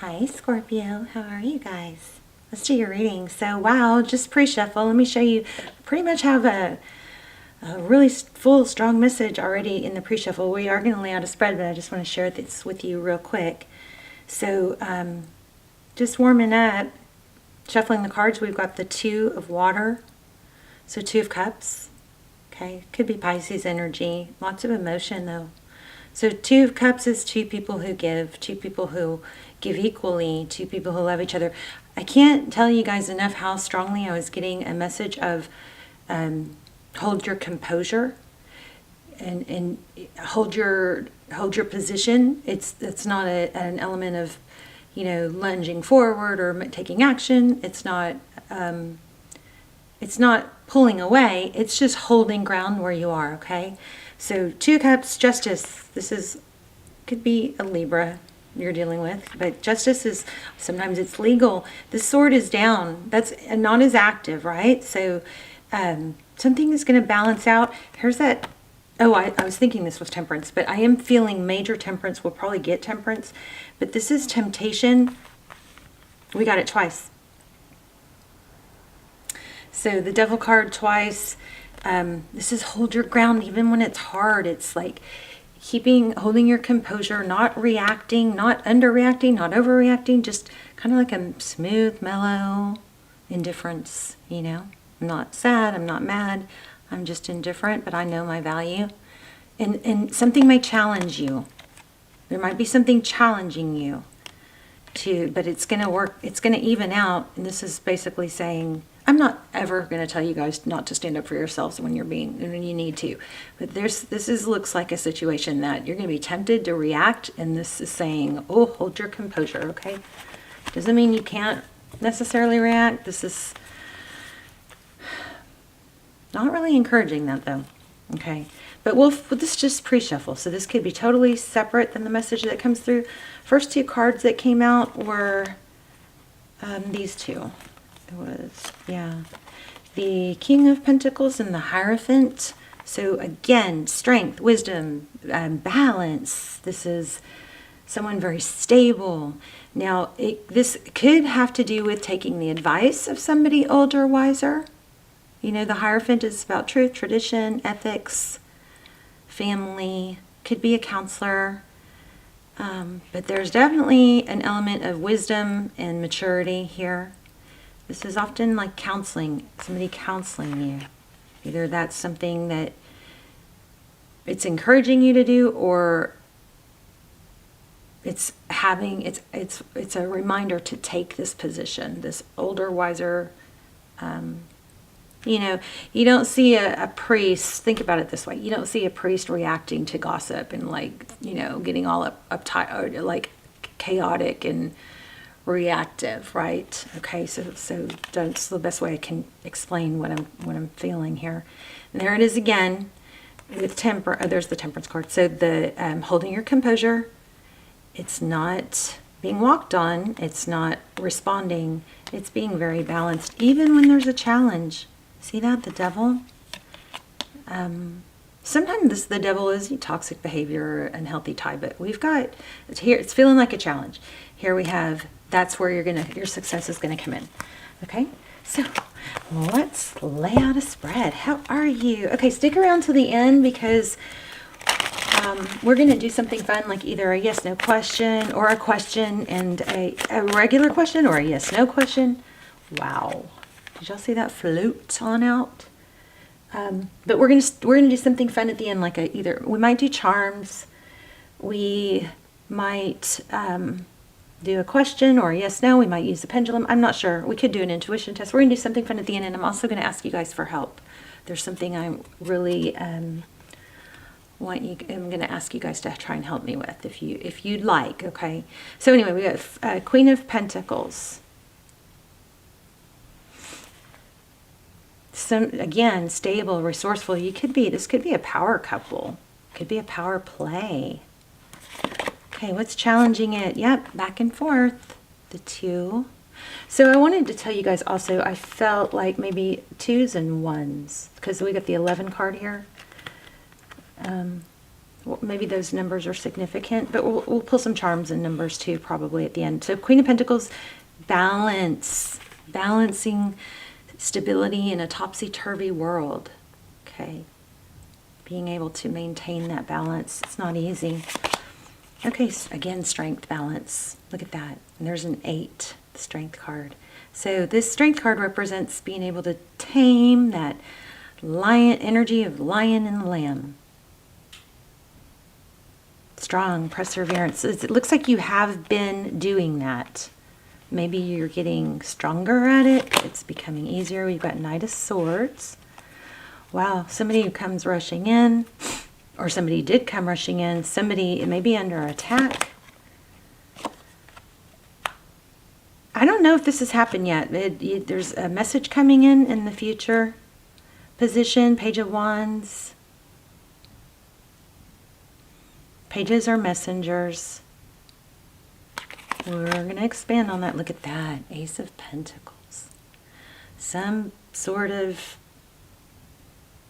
Hi Scorpio, how are you guys? Let's do your reading. So wow, just pre-shuffle. Let me show you. Pretty much have a really full, strong message already in the pre-shuffle. We are going to lay out a spread, but I just want to share this with you real quick. So just warming up, shuffling the cards. We've got the Two of Water, so Two of Cups. Okay, could be Pisces energy. Lots of emotion though. So Two of Cups is two people who give, two people who give equally, two people who love each other. I can't tell you guys enough how strongly I was getting a message of hold your composure and hold your position. It's not an element of, lunging forward or taking action. It's not pulling away. It's just holding ground where you are. Okay. So Two of Cups, Justice. Could be a Libra you're dealing with, but Justice is, sometimes it's legal. The sword is down. That's not as active, right? So something is going to balance out. Here's that. Oh, I was thinking this was Temperance, but I am feeling major Temperance. We'll probably get Temperance, but this is Temptation. We got it twice. So the Devil card twice. This is hold your ground even when it's hard. It's like holding your composure, not reacting, not underreacting, not overreacting, just kind of like a smooth, mellow indifference, I'm not sad, I'm not mad, I'm just indifferent, but I know my value. And something may challenge you. There might be something challenging you but it's going to work, it's going to even out. And this is basically saying, I'm not ever going to tell you guys not to stand up for yourselves when you need to. But looks like a situation that you're going to be tempted to react. And this is saying, oh, hold your composure, okay? Doesn't mean you can't necessarily react. This is not really encouraging that though, okay? But this is just pre-shuffle, so this could be totally separate than the message that comes through. First two cards that came out were these two. It was, the King of Pentacles and the Hierophant. So again, strength, wisdom, balance. This is someone very stable. Now, this could have to do with taking the advice of somebody older, wiser. The Hierophant is about truth, tradition, ethics, family, could be a counselor. But there's definitely an element of wisdom and maturity here. This is often like counseling, somebody counseling you. Either that's something that it's encouraging you to do, or it's a reminder to take this position, this older, wiser. You don't see a priest, think about it this way, you don't see a priest reacting to gossip and getting all uptight or like chaotic and reactive, right? Okay, so that's the best way I can explain what I'm feeling here. And there it is again with there's the Temperance card. So the holding your composure, it's not being walked on, it's not responding, it's being very balanced even when there's a challenge. See that? The Devil? Sometimes the Devil is toxic behavior, unhealthy tie, but we've got, it's feeling like a challenge. Here we have, that's where your success is going to come in. Okay? So let's lay out a spread. How are you? Okay, stick around to the end because we're going to do something fun, like either a yes-no question or a question and a regular question or a yes-no question. Wow. Did y'all see that float on out? But we're gonna do something fun at the end, like we might do charms, we might do a question or a yes no, we might use the pendulum. I'm not sure. We could do an intuition test. We're gonna do something fun at the end, and I'm also gonna ask you guys for help. There's something I really I'm gonna ask you guys to try and help me with if you'd like. Okay. So anyway, we got Queen of Pentacles. Again, stable, resourceful. This could be a power couple. Could be a power play. Okay, what's challenging it? Yep, back and forth. The Two. So I wanted to tell you guys also, I felt like maybe twos and ones, because we got the 11 card here. maybe those numbers are significant, but we'll pull some charms and numbers too, probably at the end. So Queen of Pentacles, balance, balancing stability in a topsy-turvy world. Okay. Being able to maintain that balance. It's not easy. Okay, again, strength, balance. Look at that. And there's an 8, the strength card. So this strength card represents being able to tame that lion energy of lion and lamb. Strong perseverance. It looks like you have been doing that. Maybe you're getting stronger at it. It's becoming easier. We've got Knight of Swords. Wow, somebody who comes rushing in, or somebody did come rushing in. Somebody may be under attack. I don't know if this has happened yet. There's a message coming in the future position. Page of Wands. Pages are messengers. We're going to expand on that. Look at that. Ace of Pentacles. Some sort of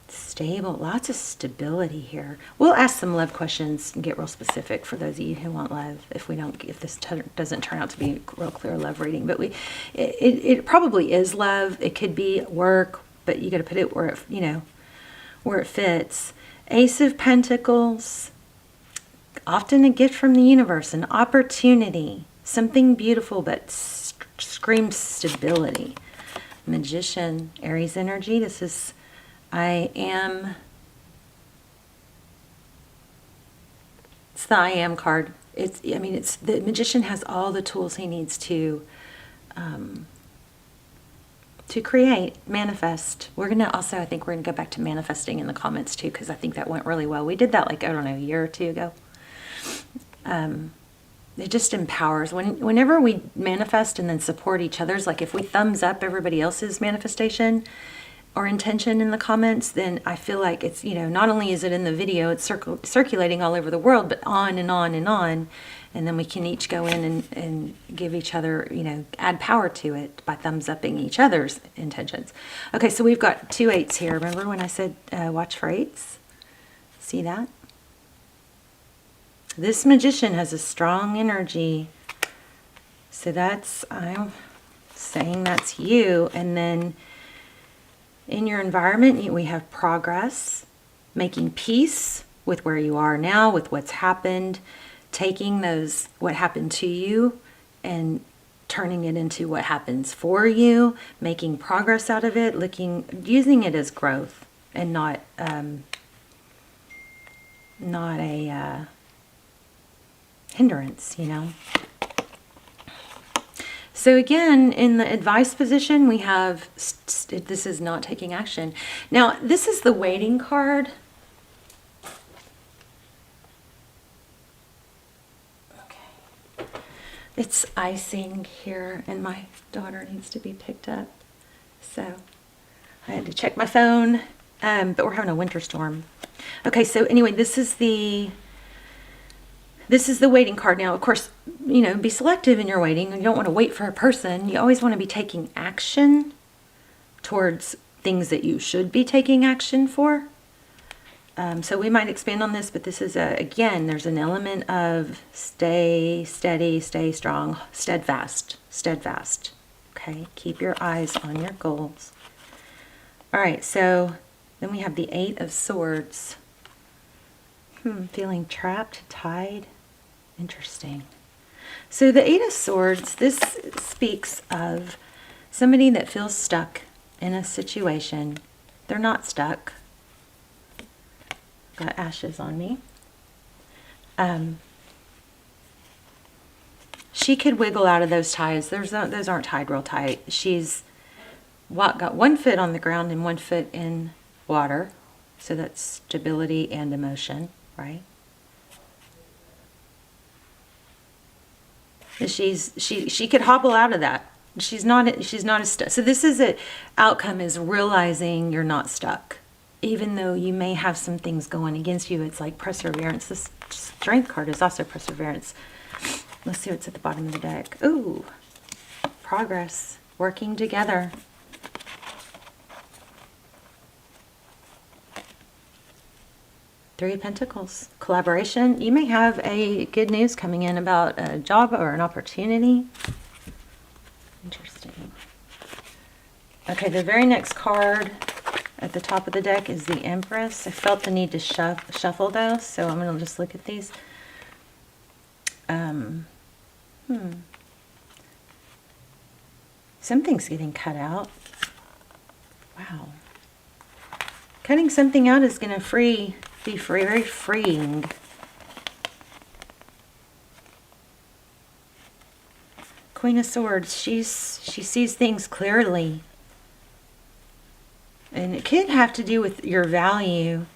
stable, lots of stability here. We'll ask some love questions and get real specific for those of you who want love. If this doesn't turn out to be a real clear love reading, but it probably is love. It could be work, but you got to put it where where it fits. Ace of Pentacles, often a gift from the universe, an opportunity, something beautiful that screams stability. Magician, Aries energy. This is it's the I am card. The Magician has all the tools he needs to create, manifest. We're going to also, I think we're going to go back to manifesting in the comments too, because I think that went really well. We did that like, I don't know, a year or two ago. It just empowers. Whenever we manifest and then support each other's, like if we thumbs up everybody else's manifestation or intention in the comments, then I feel like it's, not only is it in the video, it's circulating all over the world, but on and on and on. And then we can each go in and give each other, add power to it by thumbs upping each other's intentions. Okay, so we've got 2 8s here. Remember when I said watch for 8s? See that? This Magician has a strong energy. So I'm saying that's you. And then in your environment, we have progress, making peace with where you are now, with what's happened, taking what happened to you and turning it into what happens for you, making progress out of it, using it as growth and not a hindrance, So again, in the advice position, we have, this is not taking action. Now, this is the waiting card. Okay. It's icing here, and my daughter needs to be picked up. So I had to check my phone, but we're having a winter storm. Okay, so anyway, this is the waiting card. Now, of course, be selective in your waiting. You don't want to wait for a person. You always want to be taking action towards things that you should be taking action for. So we might expand on this, but this is, again, there's an element of stay steady, stay strong, steadfast. Okay, keep your eyes on your goals. All right, so then we have the 8 of Swords. Feeling trapped, tied. Interesting. So the 8 of Swords, this speaks of somebody that feels stuck in a situation. They're not stuck. Got ashes on me. She could wiggle out of those ties. Those aren't tied real tight. She's got one foot on the ground and one foot in water. So that's stability and emotion, right? She could hobble out of that. She's not as stuck. So this is an outcome, is realizing you're not stuck. Even though you may have some things going against you, it's like perseverance. This strength card is also perseverance. Let's see what's at the bottom of the deck. Ooh, progress, working together. Three of Pentacles, collaboration. You may have a good news coming in about a job or an opportunity. Interesting. Okay, the very next card at the top of the deck is the Empress. I felt the need to shuffle those, so I'm going to just look at these. Something's getting cut out. Wow. Cutting something out is going to be very freeing. Queen of Swords, she sees things clearly. And it could have to do with your value.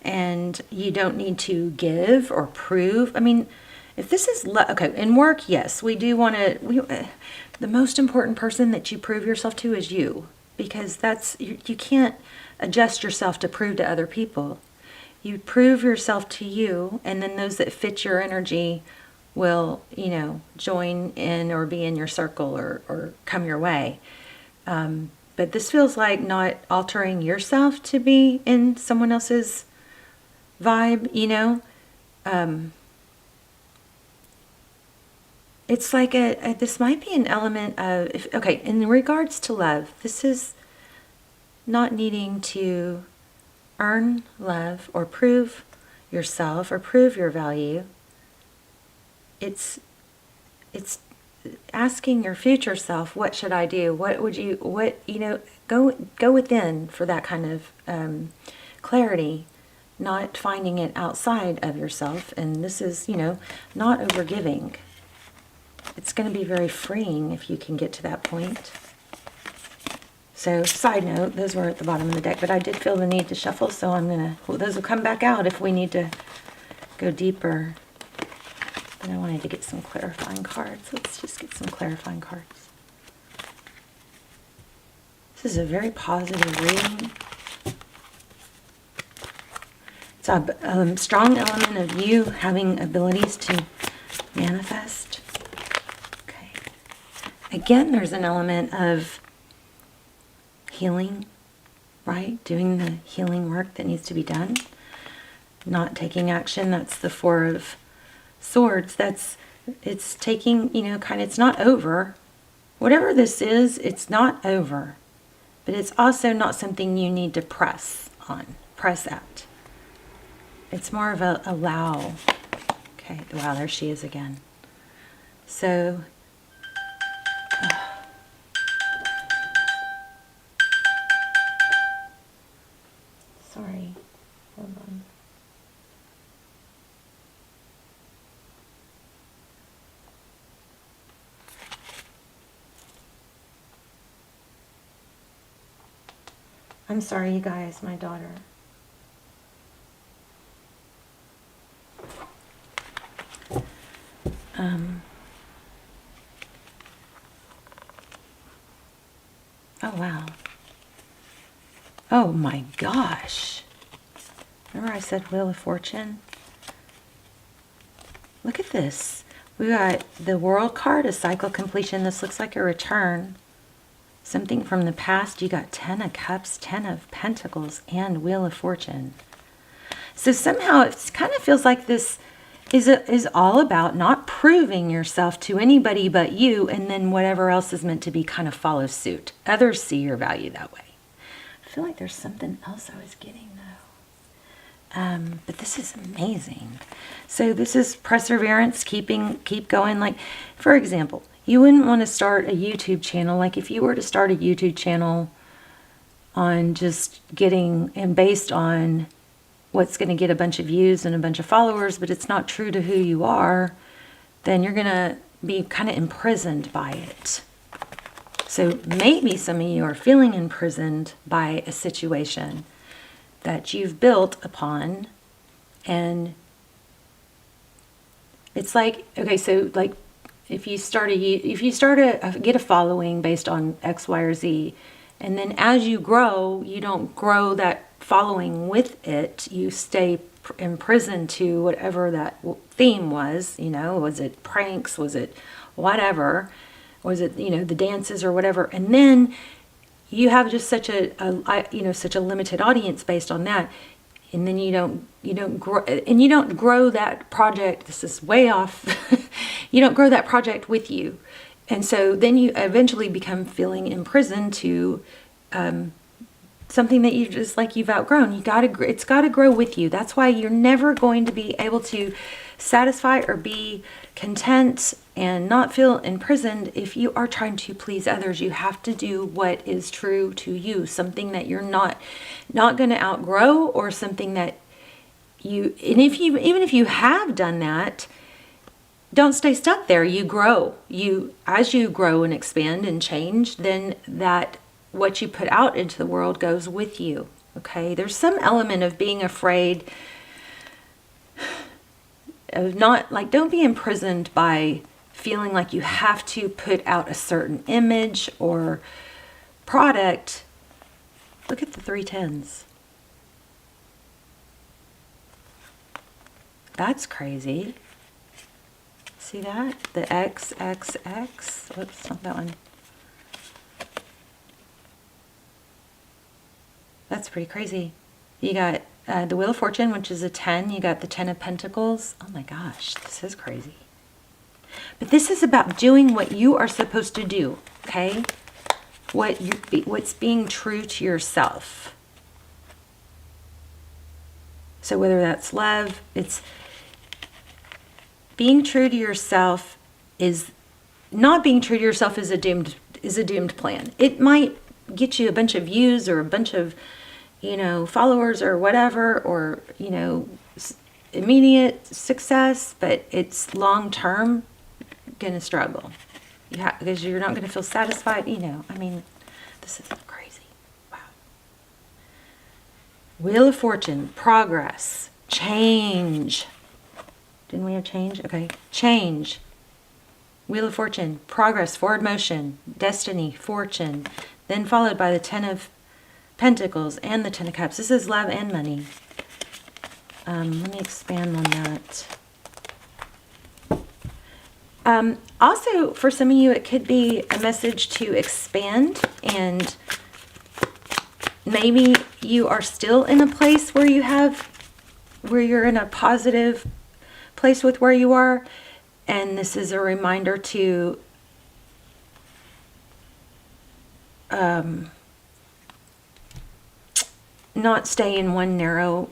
And you don't need to give or prove. I mean, if this is, okay, in work, yes, we do want to, the most important person that you prove yourself to is you. Because you can't adjust yourself to prove to other people. You prove yourself to you, and then those that fit your energy will, join in or be in your circle or come your way. But this feels like not altering yourself to be in someone else's vibe, It's like this might be an element of, okay, in regards to love, this is not needing to earn love or prove yourself or prove your value. It's asking your future self, what should I do? Go within for that kind of clarity, not finding it outside of yourself. And this is, not overgiving. It's going to be very freeing if you can get to that point. So, side note, those were at the bottom of the deck, but I did feel the need to shuffle, so I'm going to, those will come back out if we need to go deeper. But I wanted to get some clarifying cards. Let's just get some clarifying cards. This is a very positive reading. It's a strong element of you having abilities to manifest. Okay. Again, there's an element of healing, right? Doing the healing work that needs to be done. Not taking action. That's the Four of Swords. It's taking, it's not over. Whatever this is, it's not over. But it's also not something you need to press at. It's more of a allow. Okay, wow, there she is again. So, sorry, hold on. I'm sorry, you guys, my daughter. Oh, wow. Oh, my gosh. Remember I said Wheel of Fortune? Look at this. We got the World card, a cycle completion. This looks like a return. Something from the past. You got 10 of Cups, 10 of Pentacles, and Wheel of Fortune. So somehow it kind of feels like this is all about not proving yourself to anybody but you, and then whatever else is meant to be kind of follows suit. Others see your value that way. I feel like there's something else I was getting though. But this is amazing. So this is perseverance, keep going. Like, for example, you wouldn't want to start a YouTube channel. Like if you were to start a YouTube channel on just getting, and based on what's going to get a bunch of views and a bunch of followers, but it's not true to who you are, then you're going to be kind of imprisoned by it. So maybe some of you are feeling imprisoned by a situation that you've built upon, and it's like, okay, so like if you get a following based on X, Y, or Z, and then as you grow, you don't grow that following with it. You stay imprisoned to whatever that theme was. Was it pranks? Was it whatever? Was it the dances or whatever? And then you have just such a limited audience based on that. and then you don't grow that project. This is way off. You don't grow that project with you. And so then you eventually become feeling imprisoned to something that you just like you've outgrown. It's got to grow with you. That's why you're never going to be able to satisfy or be content and not feel imprisoned if you are trying to please others. You have to do what is true to you, something that you're not going to outgrow, or something that even if you have done that, don't stay stuck there. You grow. As you grow and expand and change, then that what you put out into the world goes with you. Okay? There's some element of being afraid of don't be imprisoned by feeling like you have to put out a certain image or product. Look at the 3 10s. That's crazy. See that? The XXX. Whoops, not that one. That's pretty crazy. You got the Wheel of Fortune, which is a 10. You got the 10 of Pentacles. Oh my gosh, this is crazy. But this is about doing what you are supposed to do, okay? What's being true to yourself. So whether that's love, it's being true to yourself. Is not being true to yourself is a doomed plan. It might get you a bunch of views or a bunch of followers or whatever, or immediate success, but it's long term gonna struggle. Because you're not gonna feel satisfied. This is crazy. Wow. Wheel of Fortune, progress, change. Didn't we have change? Okay, change. Wheel of Fortune, progress, forward motion, destiny, fortune, then followed by the 10 of Pentacles and the 10 of Cups. This is love and money. Let me expand on that. Also, for some of you, it could be a message to expand, and maybe you are still in a place where you're in a positive place with where you are, and this is a reminder to not stay in one narrow,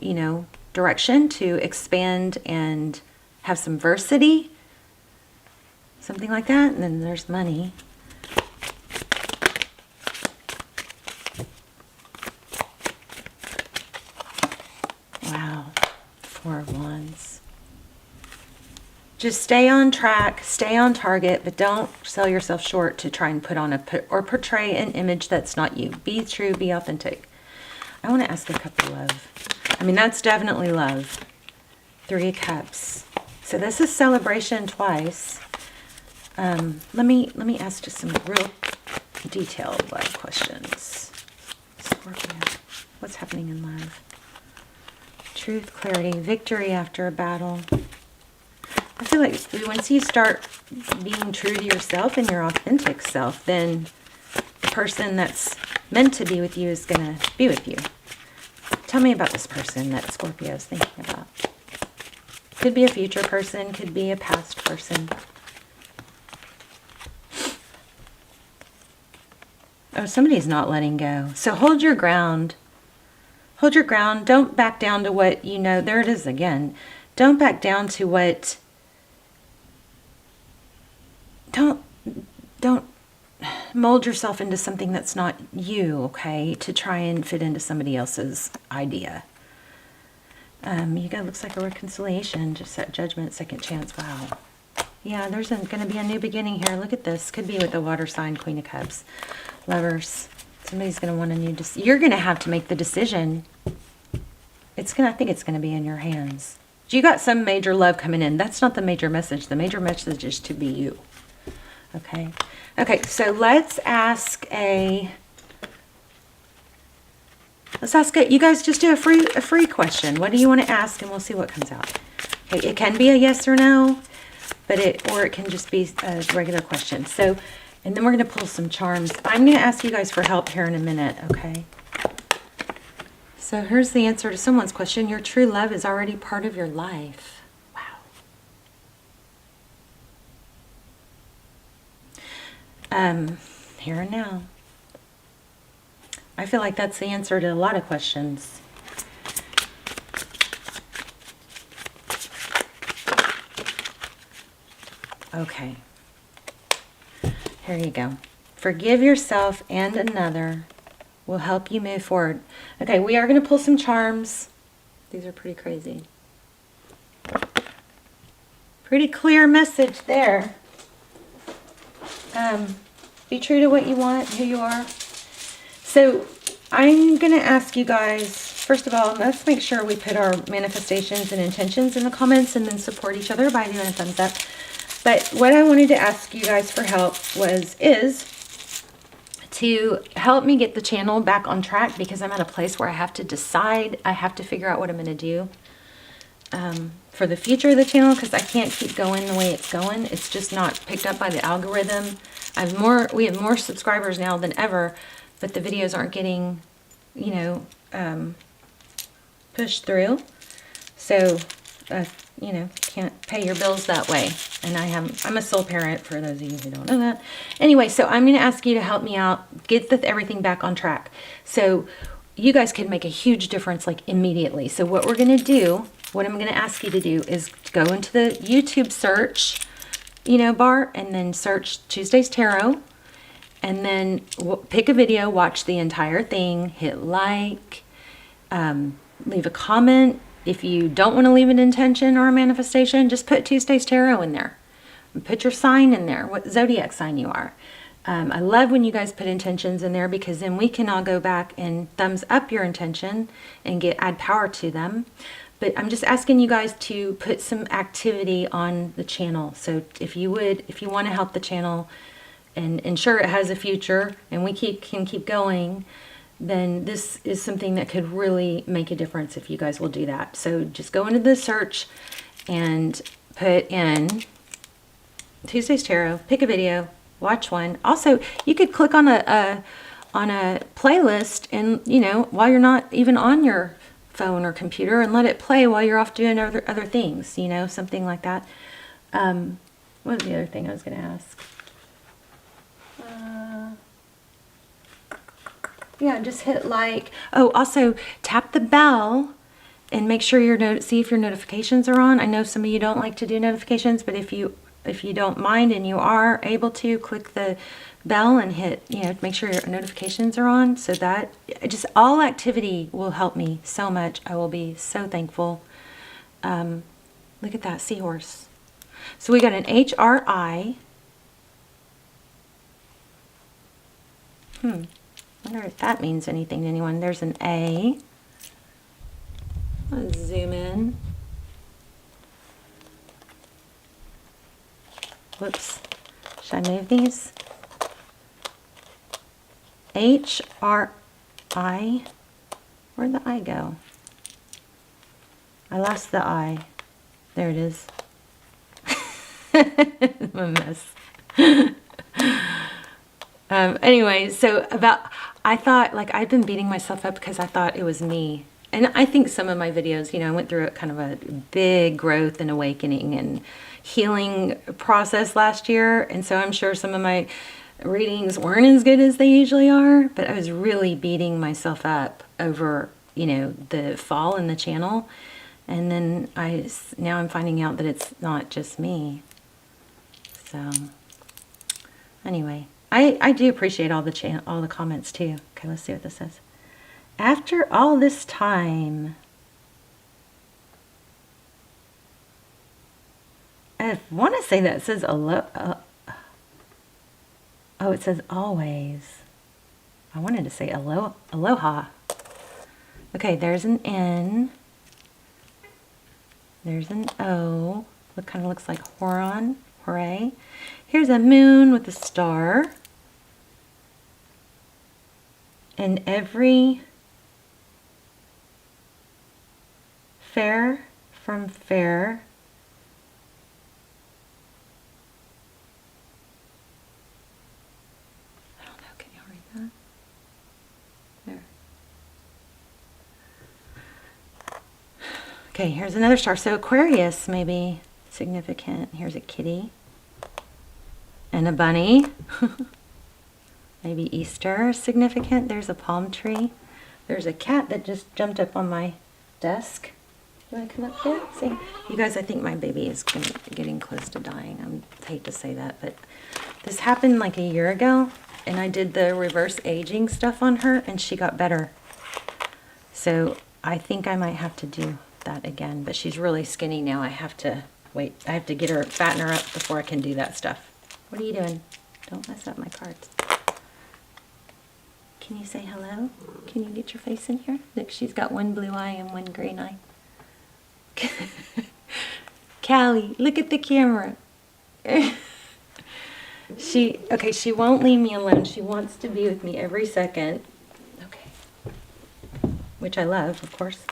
direction, to expand and have some diversity, something like that. And then there's money. Wow, 4 of Wands. Just stay on track, stay on target, but don't sell yourself short to try and put on or portray an image that's not you. Be true, be authentic. I want to ask a couple love. That's definitely love. 3 of Cups. So this is celebration twice. Let me ask just some real detailed love questions. Scorpio, what's happening in love? Truth, clarity, victory after a battle. I feel like once you start being true to yourself and your authentic self, then the person that's meant to be with you is going to be with you. Tell me about this person that Scorpio is thinking about. Could be a future person, could be a past person. Oh, somebody's not letting go. So hold your ground. Hold your ground. Don't back down to what you know. There it is again. Don't back down to what... Don't mold yourself into something that's not you, okay? To try and fit into somebody else's idea. You got, looks like a reconciliation, just set judgment, second chance. Wow. Yeah, there's going to be a new beginning here. Look at this. Could be with the water sign, Queen of Cups. Lovers. Somebody's going to want a new decision. You're going to have to make the decision. I think it's going to be in your hands. You got some major love coming in. That's not the major message. The major message is to be you. Okay. Okay, so let's ask you guys just do a free question. What do you want to ask? And we'll see what comes out. Okay, it can be a yes or no, or it can just be a regular question. So, and then we're going to pull some charms. I'm going to ask you guys for help here in a minute, okay? So here's the answer to someone's question. Your true love is already part of your life. Wow. Here and now. I feel like that's the answer to a lot of questions. Okay. Here you go. Forgive yourself and another will help you move forward. Okay, we are going to pull some charms. These are pretty crazy. Pretty clear message there. Be true to what you want, who you are. So I'm going to ask you guys, first of all, let's make sure we put our manifestations and intentions in the comments and then support each other by doing a thumbs up. But what I wanted to ask you guys for help is to help me get the channel back on track, because I'm at a place where I have to decide, I have to figure out what I'm going to do for the future of the channel, because I can't keep going the way it's going. It's just not picked up by the algorithm. We have more subscribers now than ever, but the videos aren't getting, you know, pushed through. So, you know, can't pay your bills that way. And I'm a sole parent, for those of you who don't know that. Anyway, so I'm going to ask you to help me out, get everything back on track. So you guys can make a huge difference, like, immediately. So what we're going to do, what I'm going to ask you to do is go into the YouTube search, you know, bar, and then search Tuesday's Tarot. And then pick a video, watch the entire thing, hit like, leave a comment. If you don't want to leave an intention or a manifestation, just put Tuesday's Tarot in there. Put your sign in there, what zodiac sign you are. I love when you guys put intentions in there, because then we can all go back and thumbs up your intention and add power to them. But I'm just asking you guys to put some activity on the channel. So if you want to help the channel and ensure it has a future and we can keep going, then this is something that could really make a difference if you guys will do that. So just go into the search and put in Tuesday's Tarot, pick a video, watch one. Also, you could click on a playlist, and, you know, while you're not even on your phone or computer, and let it play while you're off doing other things, you know, something like that. What was the other thing I was going to ask? Yeah, just hit like. Oh, also tap the bell and make sure see if your notifications are on. I know some of you don't like to do notifications, but if you don't mind and you are able to, click the bell and hit, you know, make sure your notifications are on. So that just all activity will help me so much. I will be so thankful. Look at that seahorse. So we got an HRI. Wonder if that means anything to anyone. There's an A. Let's zoom in. Whoops. Should I move these? HRI. Where'd the I go? I lost the I. There it is. I'm a mess. Anyway, so I thought, like, I've been beating myself up because I thought it was me. And I think some of my videos, you know, I went through kind of a big growth and awakening and healing process last year. And so I'm sure some of my readings weren't as good as they usually are, but I was really beating myself up over, you know, the fall in the channel. And then now I'm finding out that it's not just me. So anyway, I do appreciate all the comments too. Okay, let's see what this says. After all this time, I want to say that it says oh, it says always. I wanted to say aloha. Okay, there's an N. There's an O. What kind of looks like horon, hooray. Here's a moon with a star. And every fair from fair. I don't know, can you read that? There. Okay, here's another star. So Aquarius may be significant. Here's a kitty and a bunny. Maybe Easter is significant. There's a palm tree. There's a cat that just jumped up on my desk. You want to come up here? See? You guys, I think my baby is getting close to dying. I hate to say that, but this happened like a year ago, and I did the reverse aging stuff on her, and she got better. So I think I might have to do that again, but she's really skinny now. I have to wait. I have to get her, fatten her up before I can do that stuff. What are you doing? Don't mess up my cards. Can you say hello? Can you get your face in here? Look, she's got one blue eye and one green eye. Callie, look at the camera. She won't leave me alone. She wants to be with me every second. Okay. Which I love, of course.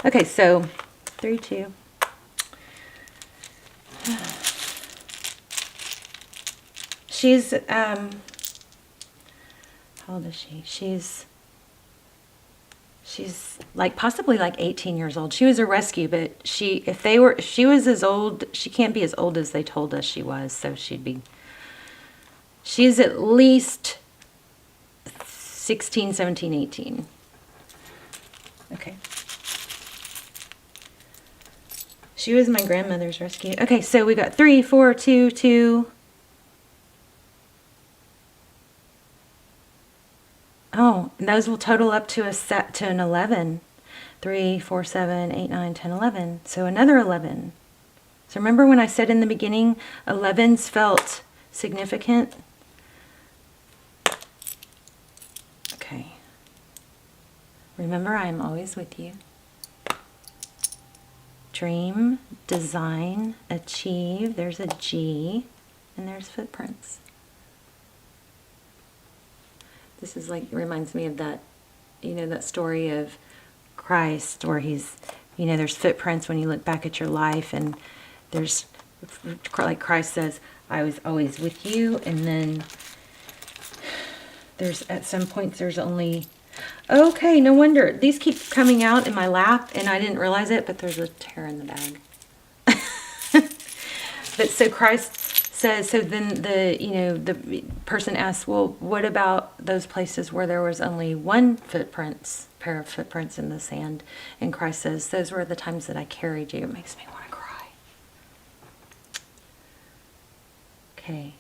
Okay, so 3, 2. She's, how old is she? She's like possibly like 18 years old. She was a rescue, but she was as old, she can't be as old as they told us she was, so she's at least 16, 17, 18. Okay. She was my grandmother's rescue. Okay, so we got 3, 4, 2, 2. Oh, and those will total up to an 11. 3, 4, 7, 8, 9, 10, 11. So another 11. So remember when I said in the beginning, 11s felt significant? Okay. Remember, I am always with you. Dream, design, achieve. There's a G, and there's footprints. This is like, it reminds me of that, that story of Christ where he's, there's footprints when you look back at your life, and there's, like Christ says, I was always with you, and then there's, at some points, there's only, okay, no wonder. These keep coming out in my lap, and I didn't realize it, but there's a tear in the bag. But so Christ says, so then the person asks, well, what about those places where there was only one pair of footprints in the sand? And Christ says, those were the times that I carried you. It makes me want to cry. Okay.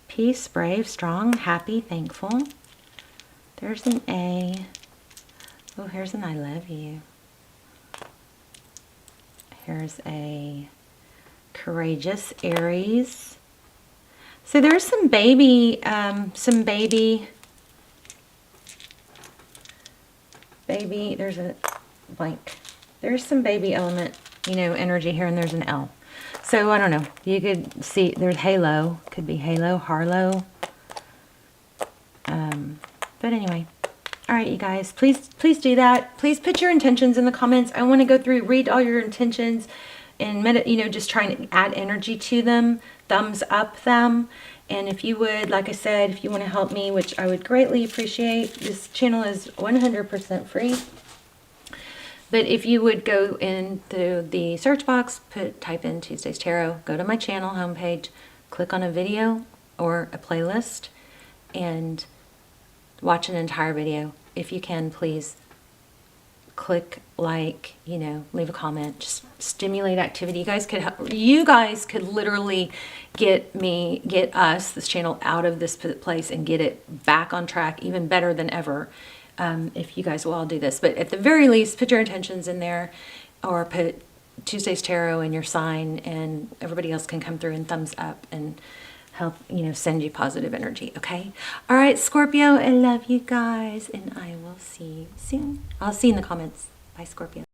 Peace, brave, strong, happy, thankful. There's an A. Oh, here's an I love you. Here's a courageous, Aries. So there's some baby, there's a blank. There's some baby element, energy here, and there's an L. So I don't know. You could see there's halo. Could be halo, Harlow. But anyway. All right, you guys, please do that. Please put your intentions in the comments. I want to go through, read all your intentions, and just trying to add energy to them, thumbs up them. And if you would, like I said, if you want to help me, which I would greatly appreciate, this channel is 100% free. But if you would go into the search box, type in Tuesday's Tarot, go to my channel homepage, click on a video or a playlist, and watch an entire video. If you can, please click like, leave a comment, just stimulate activity. You guys could literally get us, this channel, out of this place and get it back on track even better than ever, if you guys will all do this. But at the very least, put your intentions in there, or put Tuesday's Tarot in your sign, and everybody else can come through and thumbs up and help, send you positive energy, okay? All right, Scorpio, I love you guys, and I will see you soon. I'll see you in the comments. Bye, Scorpio.